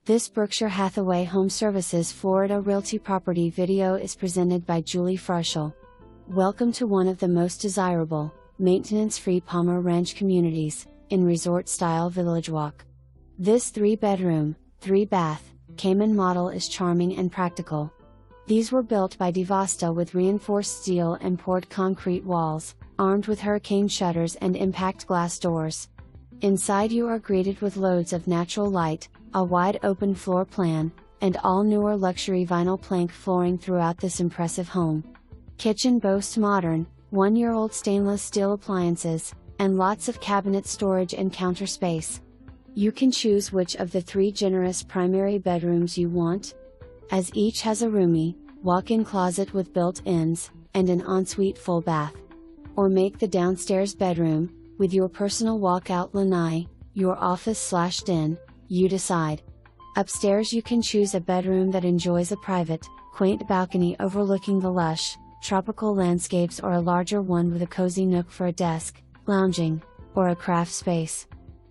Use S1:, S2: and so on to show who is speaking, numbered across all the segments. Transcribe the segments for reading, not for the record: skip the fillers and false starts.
S1: This Berkshire Hathaway HomeServices Florida Realty property video is presented by JulieFroeschle. Welcome to one of the most desirable, maintenance-free Palmer Ranch communities, in resort-style Village Walk. This 3-bedroom, 3-bath, Cayman model is charming and practical. These were built by Devasta with reinforced steel and poured concrete walls, armed with hurricane shutters and impact glass doors. Inside you are greeted with loads of natural light, a wide open floor plan, and all newer luxury vinyl plank flooring throughout this impressive home. Kitchen boasts modern, 1-year-old stainless steel appliances, and lots of cabinet storage and counter space. You can choose which of the 3 generous primary bedrooms you want, as each has a roomy, walk-in closet with built-ins, and an ensuite full bath. Or make the downstairs bedroom, with your personal walkout lanai, your office/den, you decide. Upstairs you can choose a bedroom that enjoys a private, quaint balcony overlooking the lush, tropical landscapes, or a larger one with a cozy nook for a desk, lounging, or a craft space.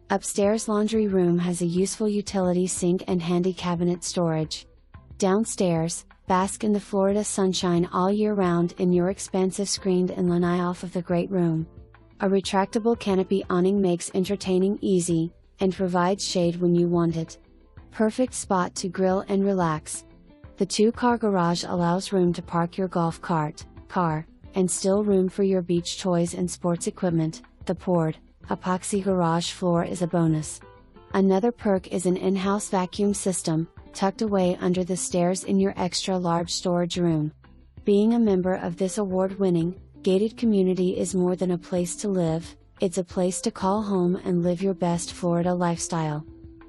S1: Upstairs laundry room has a useful utility sink and handy cabinet storage. Downstairs, bask in the Florida sunshine all year round in your expansive screened-in lanai off of the great room. A retractable canopy awning makes entertaining easy, and provides shade when you want it. Perfect spot to grill and relax. The 2-car garage allows room to park your golf cart, car, and still room for your beach toys and sports equipment. The poured, epoxy garage floor is a bonus. Another perk is an in-house vacuum system, tucked away under the stairs in your extra-large storage room. Being a member of this award-winning, gated community is more than a place to live, it's a place to call home and live your best Florida lifestyle.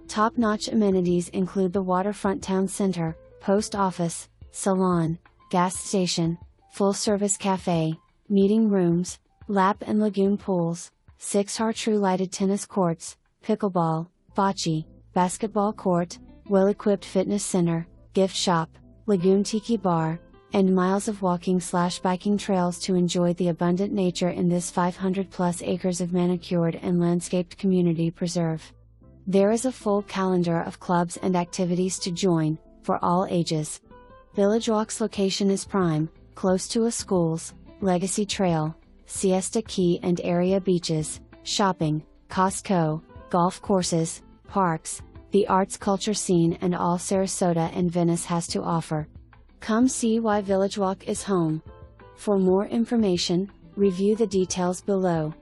S1: Top-notch amenities include the waterfront town center, post office, salon, gas station, full-service cafe, meeting rooms, lap and lagoon pools, 6 lighted tennis courts, pickleball, bocce, basketball court, well-equipped fitness center, gift shop, lagoon tiki bar, and miles of walking/biking trails to enjoy the abundant nature in this 500+ acres of manicured and landscaped community preserve. There is a full calendar of clubs and activities to join, for all ages. Village Walk's location is prime, close to a schools, Legacy Trail, Siesta Key and area beaches, shopping, Costco, golf courses, parks, the arts culture scene, and all Sarasota and Venice has to offer. Come see why Village Walk is home. For more information, review the details below.